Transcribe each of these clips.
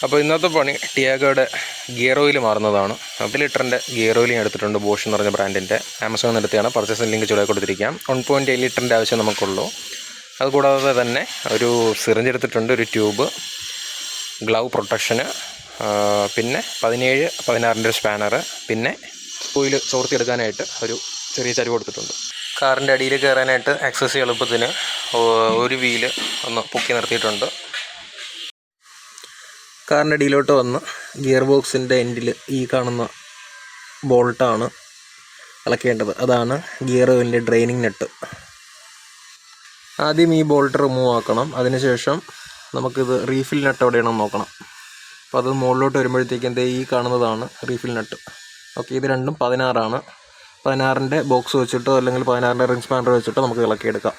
അപ്പോൾ ഇന്നത്തെ പണി ടിയാഗോയുടെ ഗിയർ ഓയിൽ മാറുന്നതാണ്. 10 ലിറ്ററിൻ്റെ ഗിയർ ഓയിൽ ഞാൻ എടുത്തിട്ടുണ്ട്, ബോഷ് എന്ന് പറഞ്ഞ ബ്രാൻഡിൻ്റെ. ആമസോണിൽ നിന്ന് എടുത്തതാണ്. പർച്ചേസിംഗ് ലിങ്ക് ചുവടെ കൊടുത്തിരിക്കാം. 1.8 ലിറ്ററിൻ്റെ ആവശ്യം നമുക്കുള്ളൂ. അതുകൂടാതെ തന്നെ ഒരു സിറിഞ്ച് എടുത്തിട്ടുണ്ട്, ഒരു ട്യൂബ്, ഗ്ലൗ പ്രൊട്ടക്ഷന്, പിന്നെ 17-16ൻ്റെ സ്പാനർ, പിന്നെ ഓയിൽ ചോർത്തിയെടുക്കാനായിട്ട് ഒരു ചെറിയ ചരിവ് കൊടുത്തിട്ടുണ്ട്. കാറിൻ്റെ അടിയിൽ കയറാനായിട്ട് ആക്സസ് എളുപ്പത്തിന് ഒരു വീല് ഒന്ന് പൊക്കി നിർത്തിയിട്ടുണ്ട്. കാറിൻ്റെ അടിയിലോട്ട് വന്ന് ഗിയർ ബോക്സിൻ്റെ എൻഡിൽ ഈ കാണുന്ന ബോൾട്ടാണ് ഇളക്കേണ്ടത്. അതാണ് ഗിയർ ഓയിലിൻ്റെ ഡ്രെയിനിങ് നെട്ട്. ആദ്യം ഈ ബോൾട്ട് റിമൂവ് ആക്കണം. അതിനുശേഷം നമുക്കിത് റീഫിൽ നട്ട് എവിടെയാണെന്ന് നോക്കണം. അപ്പോൾ അത് മുകളിലോട്ട് വരുമ്പോഴത്തേക്കും എന്തേ ഈ കാണുന്നതാണ് റീഫിൽ നട്ട്. ഓക്കെ, ഇത് രണ്ടും 16ആണ്. 16ൻ്റെ ബോക്സ് വെച്ചിട്ടോ അല്ലെങ്കിൽ 16ൻ്റെ റിംഗ് സ്പാനർ വെച്ചിട്ടോ നമുക്ക് ഇളക്കിയെടുക്കാം.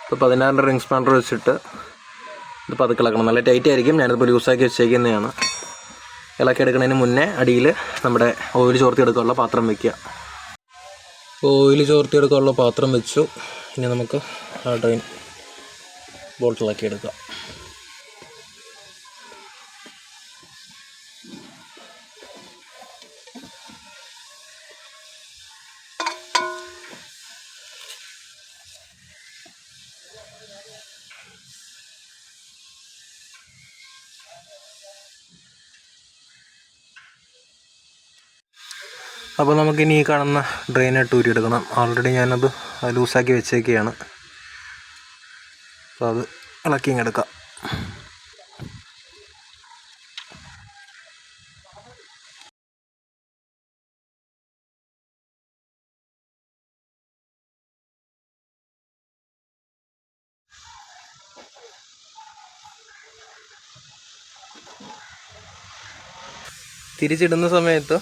ഇപ്പോൾ 16ൻ്റെ റിംഗ് സ്പാനർ വെച്ചിട്ട് ഇത് പതുക്കെ ഇളക്കണം. നല്ല ടൈറ്റ് ആയിരിക്കും. ഞാനിതിപ്പോൾ ലൂസാക്കി വെച്ചേക്കുന്നതാണ്. ഇളക്കിയെടുക്കുന്നതിന് മുന്നേ അടിയിൽ നമ്മുടെ ഓയിൽ ചോർത്തിയെടുക്കാനുള്ള പാത്രം വയ്ക്കുക. ഓയിൽ ചോർത്തിയെടുക്കാനുള്ള പാത്രം വെച്ചു. ഇനി നമുക്ക് ആ ഡ്രെയിൻ ബോൾട്ട് ഇളക്കിയെടുക്കാം. അപ്പോൾ നമുക്കിനി ഈ കാണുന്ന ഡ്രെയിനായിട്ട് ഊരിയെടുക്കണം. ഓൾറെഡി ഞാനത് ലൂസാക്കി വെച്ചേക്കുകയാണ്. അപ്പോൾ അത് ഇളക്കി ഇങ്ങെടുക്കാം. തിരിച്ചിടുന്ന സമയത്ത്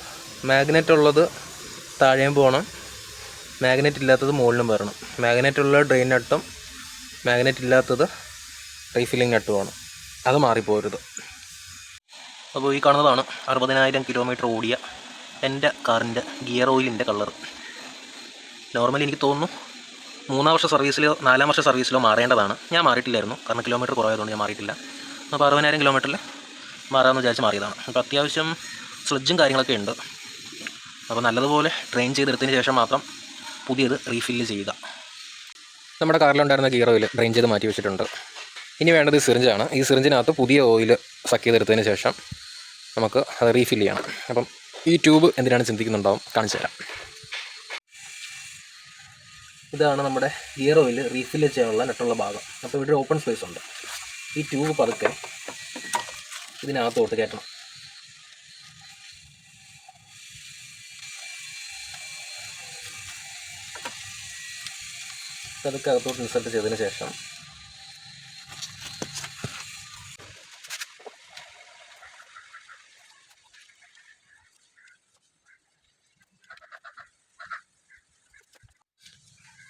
മാഗ്നറ്റ് ഉള്ളത് താഴെയും പോകണം, മാഗ്നറ്റ് ഇല്ലാത്തത് മുകളിലും വരണം. മാഗ്നറ്റ് ഉള്ള ഡ്രെയിൻ നട്ടും മാഗ്നറ്റ് ഇല്ലാത്തത് റീഫില്ലിംഗ് നട്ടുമാണ്. അത് മാറിപ്പോരുത്. അപ്പോൾ ഈ കാണുന്നതാണ് 60,000 കിലോമീറ്റർ ഓടിയ എൻ്റെ കാറിൻ്റെ ഗിയർ ഓയിലിൻ്റെ കളർ. നോർമലി എനിക്ക് തോന്നുന്നു 3 വർഷ സർവീസിലോ 4 വർഷ സർവീസിലോ മാറേണ്ടതാണ്. ഞാൻ മാറിയിട്ടില്ലായിരുന്നു, കാരണം കിലോമീറ്റർ കുറവായതുകൊണ്ട് ഞാൻ മാറിയിട്ടില്ല. അപ്പോൾ 60,000 കിലോമീറ്ററിൽ മാറാമെന്ന് വിചാരിച്ച് മാറിയതാണ്. അപ്പോൾ അത്യാവശ്യം സ്ലഡ്ജും കാര്യങ്ങളൊക്കെ ഉണ്ട്. അപ്പോൾ നല്ലതുപോലെ ട്രെയിൻ ചെയ്തെടുത്തതിന് ശേഷം മാത്രം പുതിയത് റീഫില്ല് ചെയ്യുക. നമ്മുടെ കാറിലുണ്ടായിരുന്ന ഗിയർ ഓയിൽ ഡ്രെയിൻ ചെയ്ത് മാറ്റി വെച്ചിട്ടുണ്ട്. ഇനി വേണ്ടത് സിറിഞ്ചാണ്. ഈ സിറിഞ്ചിനകത്ത് പുതിയ ഓയിൽ സക്ക് ചെയ്തെടുത്തതിന് ശേഷം നമുക്ക് അത് റീഫില്ല് ചെയ്യണം. അപ്പം ഈ ട്യൂബ് എന്തിനാണ് ചിന്തിക്കുന്നുണ്ടാവും, കാണിച്ചു തരാം. ഇതാണ് നമ്മുടെ ഗിയർ ഓയിൽ റീഫില്ല് ചെയ്യാനുള്ള നെട്ടുള്ള ഭാഗം. അപ്പോൾ ഇവിടെ ഓപ്പൺ സ്പേസ് ഉണ്ട്. ഈ ട്യൂബ് പതുക്കെ ഇതിനകത്തോട്ട് കയറ്റണം. അതൊക്കെ അകത്തോട്ട് ഇൻസർട്ട് ചെയ്തതിന് ശേഷം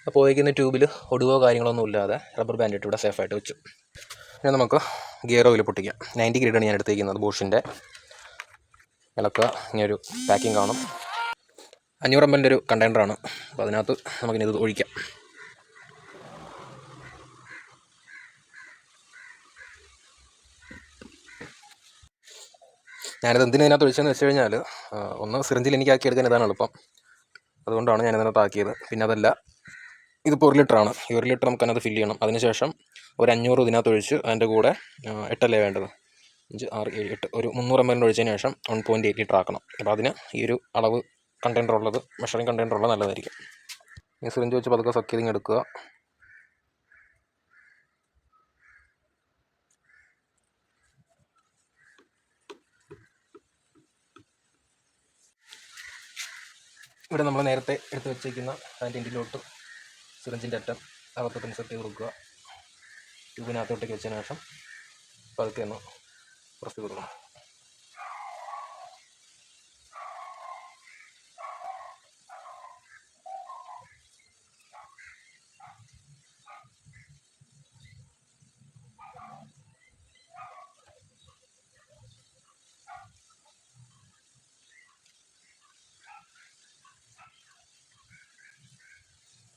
അപ്പോൾ ഉപയോഗിക്കുന്ന ട്യൂബിൽ ഒടുവോ കാര്യങ്ങളൊന്നും ഇല്ലാതെ റബ്ബർ ബാൻഡ് ഇട്ട് ഇവിടെ സേഫായിട്ട് വെച്ചു. ഇനി നമുക്ക് ഗിയർ ഓയിൽ പൊട്ടിക്കാം. 90 ഗ്രേഡാണ് ഞാൻ എടുത്തേക്കുന്നത്, ബോഷിൻ്റെ. ഇളക്കുക. ഇനിയൊരു പാക്കിംഗ് കാണും. 500 ml ഒരു കണ്ടെയ്നറാണ്. അപ്പോൾ അതിനകത്ത് നമുക്കിനി ഇത് ഒഴിക്കാം. ഞാനിത് എന്തിനകത്ത് ഒഴിച്ചതെന്ന് വെച്ച് കഴിഞ്ഞാൽ, ഒന്ന് സിറിഞ്ചിൽ എനിക്ക് ആക്കിയെടുക്കാൻ ഇതാണ് എളുപ്പം. അതുകൊണ്ടാണ് ഞാനിതിനകത്ത് ആക്കിയത്. പിന്നെ അതല്ല, ഇതിപ്പോൾ 1 ലിറ്ററാണ്. ഈ 1 ലിറ്റർ നമുക്ക് അതിനകത്ത് ഫില്ല് ചെയ്യണം. അതിനുശേഷം ഒരു 500 ഇതിനകത്ത് ഒഴിച്ച് അതിൻ്റെ കൂടെ 8 വേണ്ടത്, 5, 6, 7, 8, ഒരു 300 ml ഒഴിച്ചതിന് ശേഷം 1.8 ലിറ്റർ ആക്കണം. അപ്പോൾ അതിന് ഈ ഒരു അളവ് കണ്ടെയ്നർ ഉള്ളത്, മെഷറിംഗ് കണ്ടെയ്നർ ഉള്ളത് നല്ലതായിരിക്കും. ഈ സിറിഞ്ച് വെച്ച് പതുക്കെ സക്ക് ചെയ്ത് എടുക്കുക. ഇവിടെ നമ്മൾ നേരത്തെ എടുത്ത് വെച്ചേക്കുന്ന അതിൻ്റെ എൻഡിലോട്ട് സിറിഞ്ചിൻ്റെ അറ്റം അകത്തോട്ട് ഇൻസർട്ട് ചെയ്ത് കൊടുക്കുക. ട്യൂബിനകത്തോട്ടേക്ക് വെച്ചതിന് ശേഷം പതുക്കെ ഒന്ന് പ്രസ് ചെയ്ത് കൊടുക്കണം.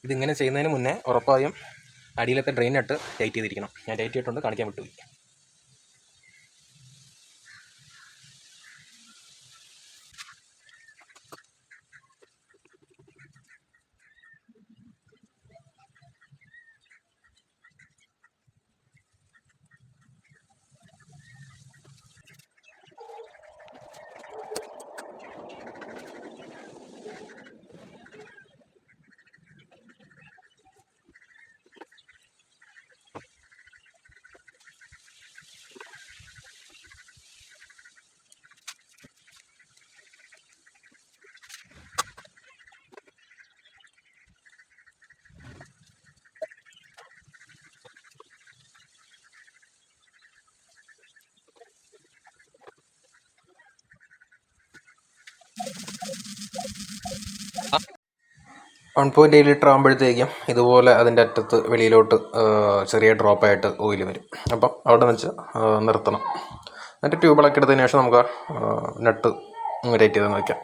ഇതിങ്ങനെ ചെയ്യുന്നതിന് മുന്നേ ഉറപ്പായും അടിയിലത്തെ ഡ്രെയിൻ നട്ട് ടൈറ്റ് ചെയ്തിരിക്കണം. ഞാൻ ടൈറ്റ് ചെയ്തിട്ടുണ്ട്, കാണിക്കാൻ വിട്ടുപോയി. 1.8 ലിറ്റർ ആകുമ്പോഴത്തേക്കും ഇതുപോലെ അതിൻ്റെ അറ്റത്ത് വെളിയിലോട്ട് ചെറിയ ഡ്രോപ്പായിട്ട് ഓയിൽ വരും. അപ്പം അവിടെ വെച്ച് നിർത്തണം. എന്നിട്ട് ട്യൂബിളൊക്കെ എടുത്തതിന് ശേഷം നമുക്ക് നട്ട് റേറ്റ് ചെയ്ത് വയ്ക്കാം.